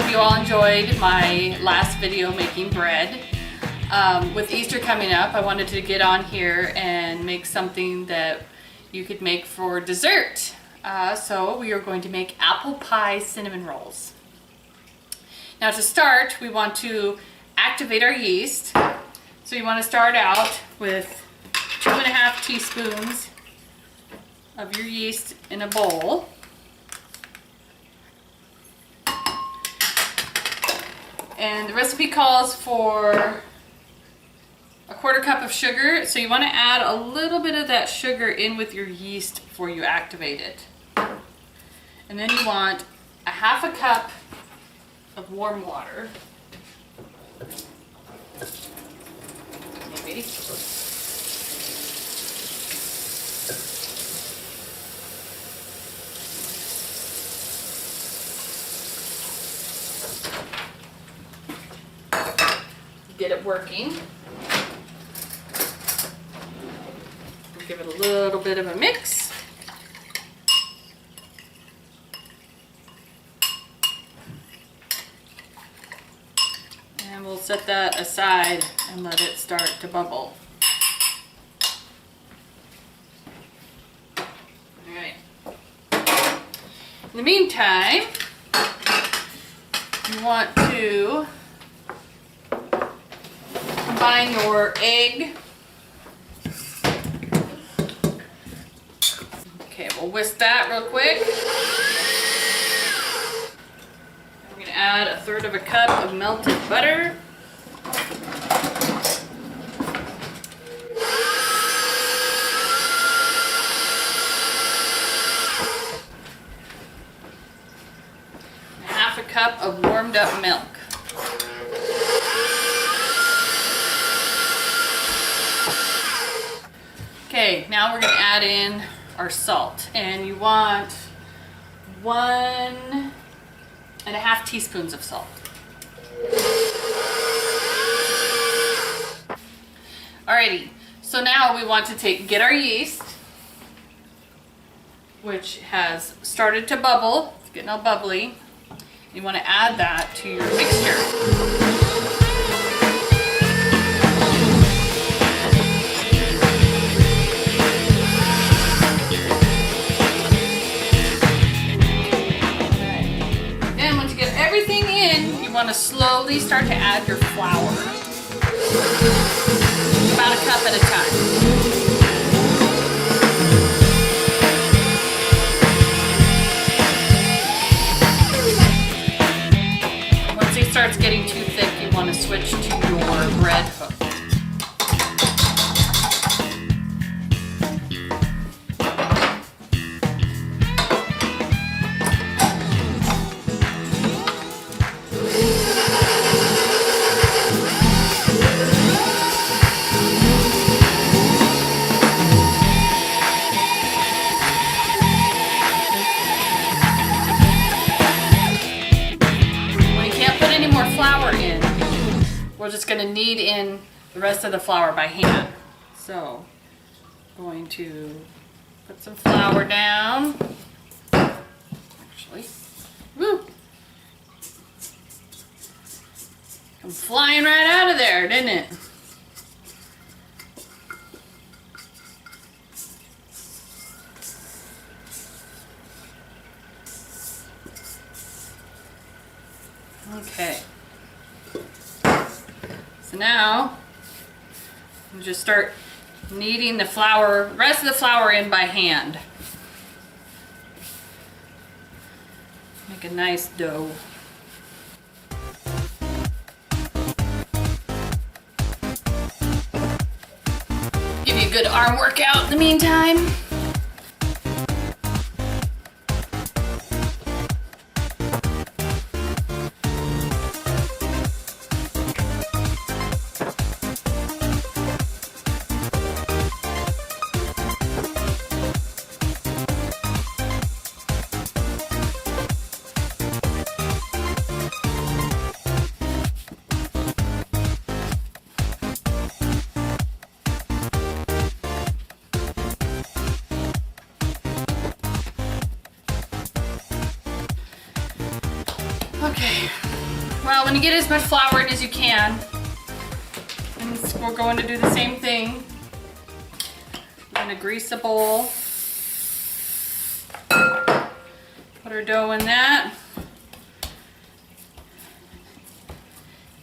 You all enjoyed my last video making bread. With Easter coming up, I wanted to get on here and make something that you could make for dessert. So we are going to make apple pie cinnamon rolls. Now to start, we want to activate our yeast. So you want to start out with 2.5 teaspoons of your yeast in a bowl. And the recipe calls for 1/4 cup of sugar, so you want to add a little bit of that sugar in with your yeast before you activate it. And then you want 1/2 cup of warm water. Maybe. Get it working. Give it a little bit of a mix. And we'll set that aside and let it start to bubble. All right. In the meantime, you want to combine your egg. Okay, we'll whisk that real quick. We're going to add 1/3 cup of melted butter. And 1/2 cup of warmed up milk. Okay, now we're going to add in our salt, and you want 1.5 teaspoons of salt. Alrighty, so now we want to get our yeast, which has started to bubble. It's getting all bubbly. You want to add that to your mixture. Want to slowly start to add your flour, about 1 cup at a time. Once it starts getting too thick, you want to switch to your bread hook. We're just going to knead in the rest of the flour by hand. So, going to put some flour down. Actually, woo! Come flying right out of there, didn't it? Okay. So now, we'll just start kneading the flour, rest of the flour in by hand. Make a nice dough. Give you a good arm workout in the meantime. Okay, well, when you get as much flour in as you can, and we're going to do the same thing. I'm gonna grease a bowl. Put our dough in that.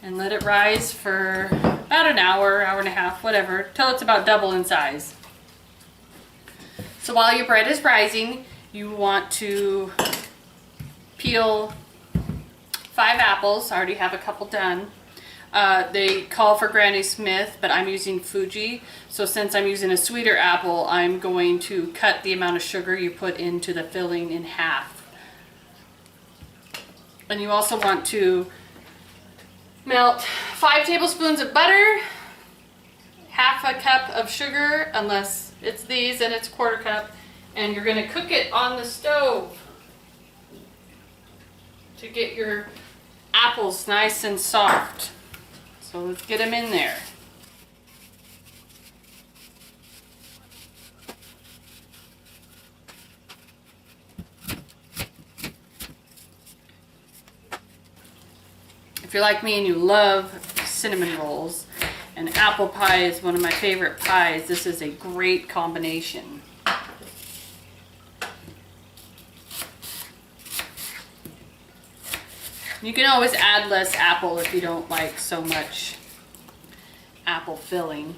And let it rise for about an hour, hour and a half, whatever, till it's about double in size. So while your bread is rising, you want to peel 5 apples. I already have a couple done. They call for Granny Smith, but I'm using Fuji. So since I'm using a sweeter apple, I'm going to cut the amount of sugar you put into the filling in half. And you also want to melt 5 tablespoons of butter, half a cup of sugar, unless it's these and it's a 1/4 cup, and you're gonna cook it on the stove to get your apples nice and soft. So let's get them in there. If you're like me and you love cinnamon rolls, and apple pie is one of my favorite pies, this is a great combination. You can always add less apple if you don't like so much apple filling.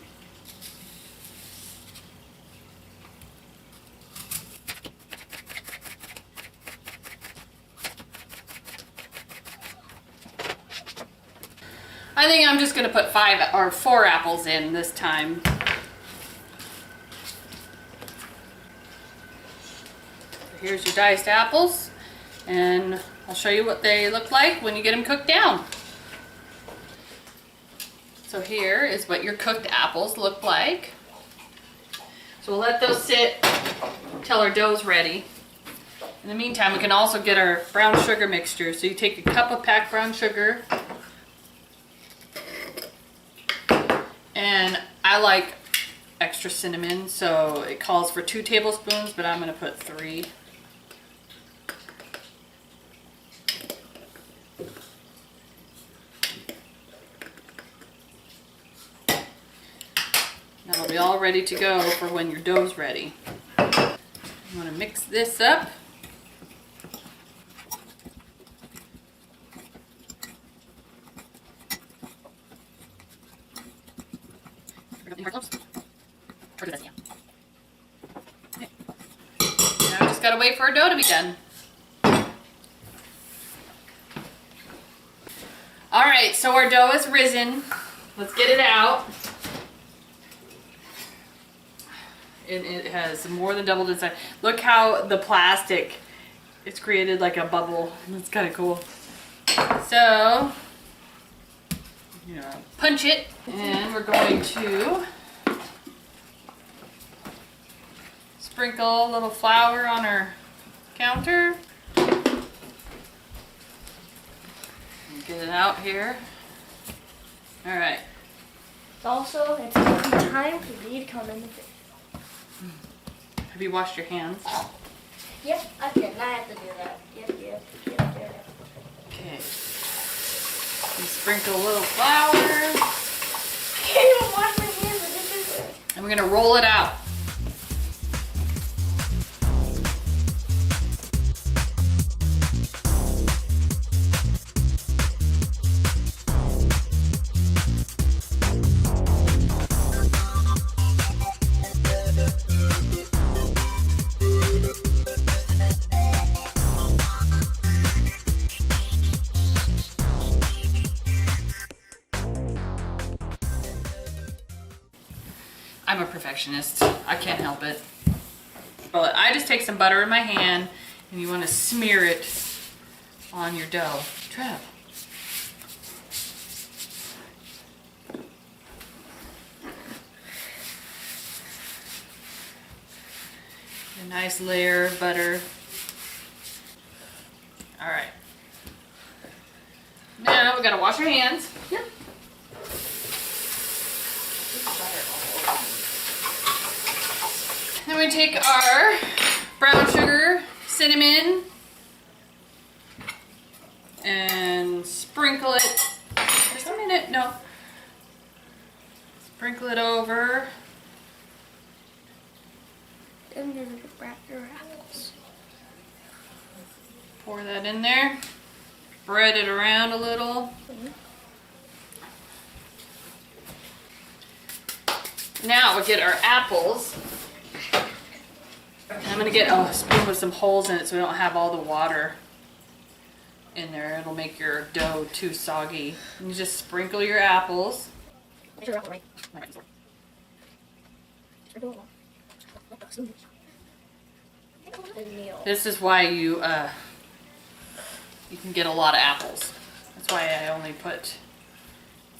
I think I'm just going to put 5 or 4 apples in this time. Here's your diced apples, and I'll show you what they look like when you get them cooked down. So here is what your cooked apples look like. So we'll let those sit until our dough's ready. In the meantime, we can also get our brown sugar mixture. So you take a cup of packed brown sugar, and I like extra cinnamon, so it calls for 2 tablespoons, but I'm going to put 3. That'll be all ready to go for when your dough's ready. I'm going to mix this up. Now I just gotta wait for our dough to be done. Alright, so our dough is risen. Let's get it out. It has more than doubled in size. Look how the plastic, it's created like a bubble. It's kind of cool. So, punch it, and we're going to sprinkle a little flour on our counter. And get it out here. All right. Also, it's time for me to come in the fish. Have you washed your hands? Yep, I can. I have to do that. Yep. Okay. You sprinkle a little flour. I can't even wash my hands. And we're gonna roll it out. I'm a perfectionist. I can't help it. But I just take some butter in my hand, and you want to smear it on your dough. Trev. A nice layer of butter. All right. Now we gotta wash our hands. Yep. Then we take our brown sugar, cinnamon, and sprinkle it. Just a minute, no. Sprinkle it over. Then you're gonna wrap your apples. Pour that in there. Spread it around a little. Now we'll get our apples. I'm gonna get a spoon with some holes in it so we don't have all the water in there. It'll make your dough too soggy. And you just sprinkle your apples. Make sure you're right. This is why you can get a lot of apples. That's why I only put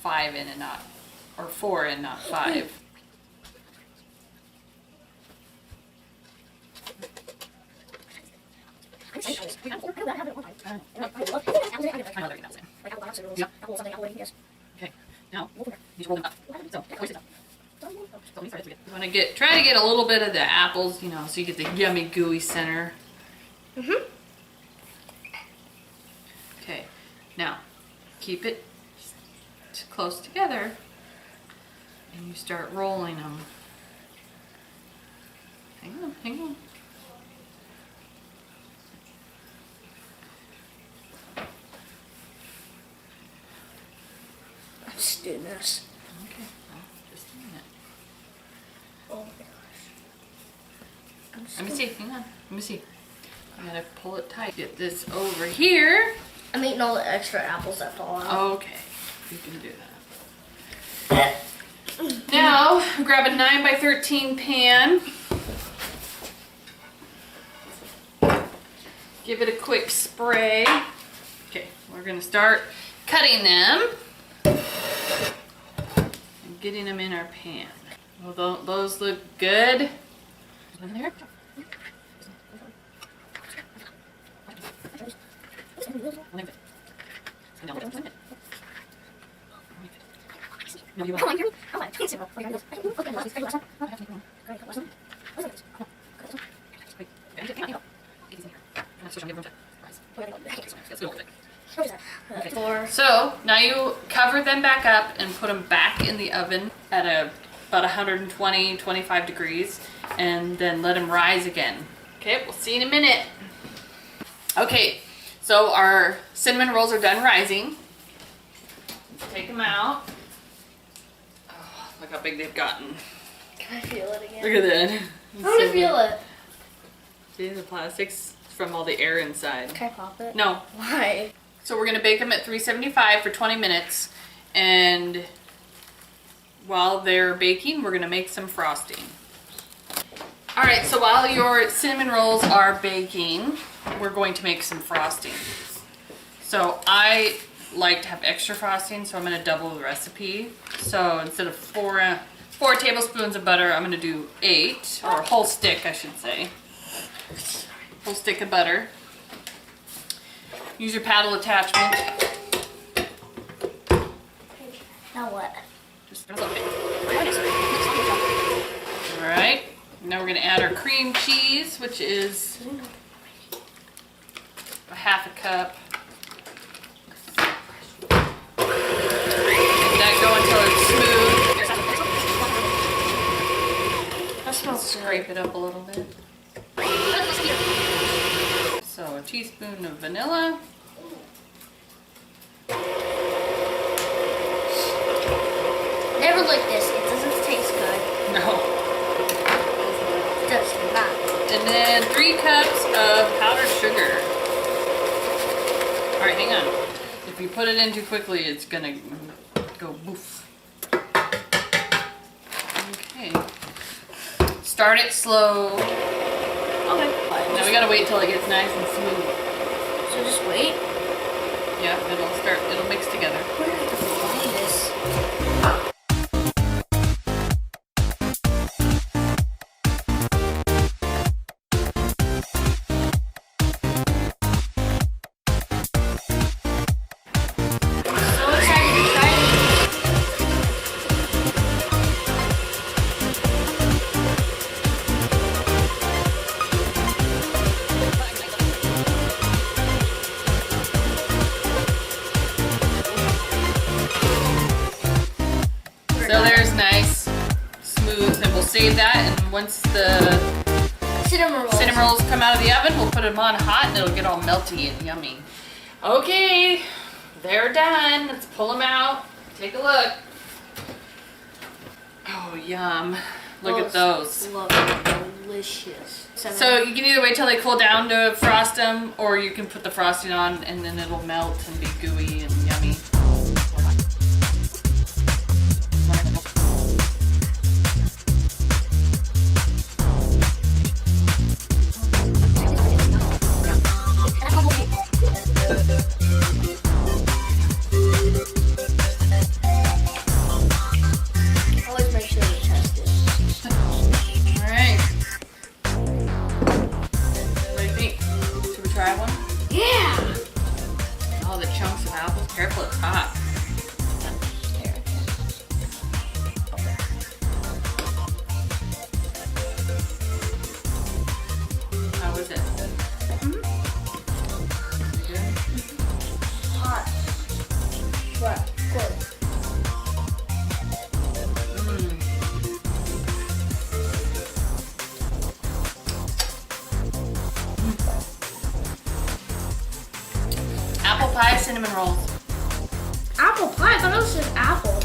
5 in and not, or 4 in, not 5. Okay, now you roll them up. So, you want to try to get a little bit of the apples, you know, so you get the yummy gooey center. Okay, now keep it close together and you start rolling them. Hang on, hang on. Let's do this. Okay, well, just a minute. Oh my gosh. Let me see, hang on, let me see. I'm gonna pull it tight. Get this over here. I'm eating all the extra apples that fall out. Okay, you can do that. Now, grab a 9 by 13 pan. Give it a quick spray. Okay, we're gonna start cutting them and getting them in our pan. Well, those look good. In there. No, you won't. So now you cover them back up and put them back in the oven at about 120, 25 degrees, and then let them rise again. Okay, we'll see in a minute. Okay, so our cinnamon rolls are done rising. Let's take them out. Oh, look how big they've gotten. Can I feel it again? Look at that. How do you feel it? See the plastics from all the air inside. Can I pop it? No. Why? So we're gonna bake them at 375 for 20 minutes, and while they're baking, we're gonna make some frosting. All right, so while your cinnamon rolls are baking, we're going to make some frosting. So I like to have extra frosting, so I'm gonna double the recipe. So instead of 4 tablespoons of butter, I'm gonna do 8, or a whole stick, I should say. Whole stick of butter. Use your paddle attachment. Now what? Just flip it. All right. Now we're gonna add our cream cheese, which is a half a cup. Let that go until it's smooth. That smells Scrape it up a little bit. So a teaspoon of vanilla. Never like this. It doesn't taste good. No. It does not. And then 3 cups of powdered sugar. All right, hang on. If you put it in too quickly, it's gonna go boof. Okay. Start it slow. Okay. Now we gotta wait till it gets nice and smooth. So just wait. Yeah, it'll mix together. Where did I find this? So excited to try this. save that, and once the cinnamon rolls come out of the oven, we'll put them on hot and it'll get all melty and yummy. Okay, they're done. Let's pull them out. Take a look. Oh, yum. Look at those. Look delicious. So you can either wait till they cool down to frost them, or you can put the frosting on and then it'll melt and be gooey and yummy. Always make sure to test it. Alright. What do you think? Should we try one? Yeah. Oh, the chunks of apples. Careful, it's hot. How is it? Good? Hot. But good. Apple pie cinnamon rolls. Apple pie? I thought it was just apple.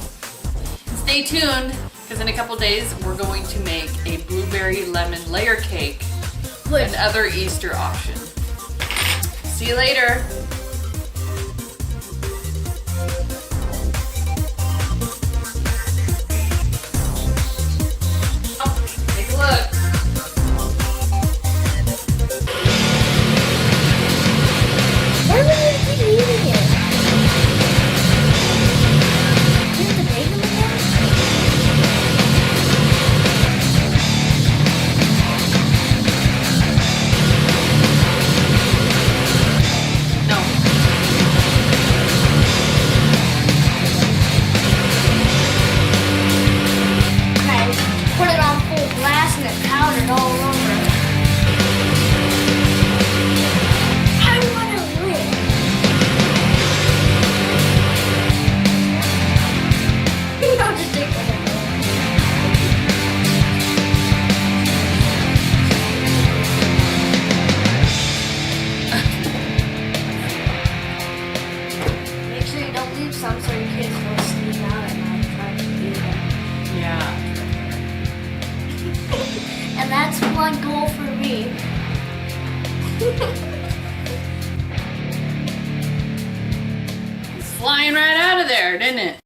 Stay tuned, because in a couple days we're going to make a blueberry lemon layer cake and other Easter options. See you later. Oh, take a look. Why would you keep eating it? Do you have to bake them again? No. Okay, put it on full blast and it powdered all over. I want to live. I'll just take the whole thing. Make sure you don't leave some so your kids don't sneak out at night trying to eat them. Yeah. And that's one goal for me. It's flying right out of there, didn't it?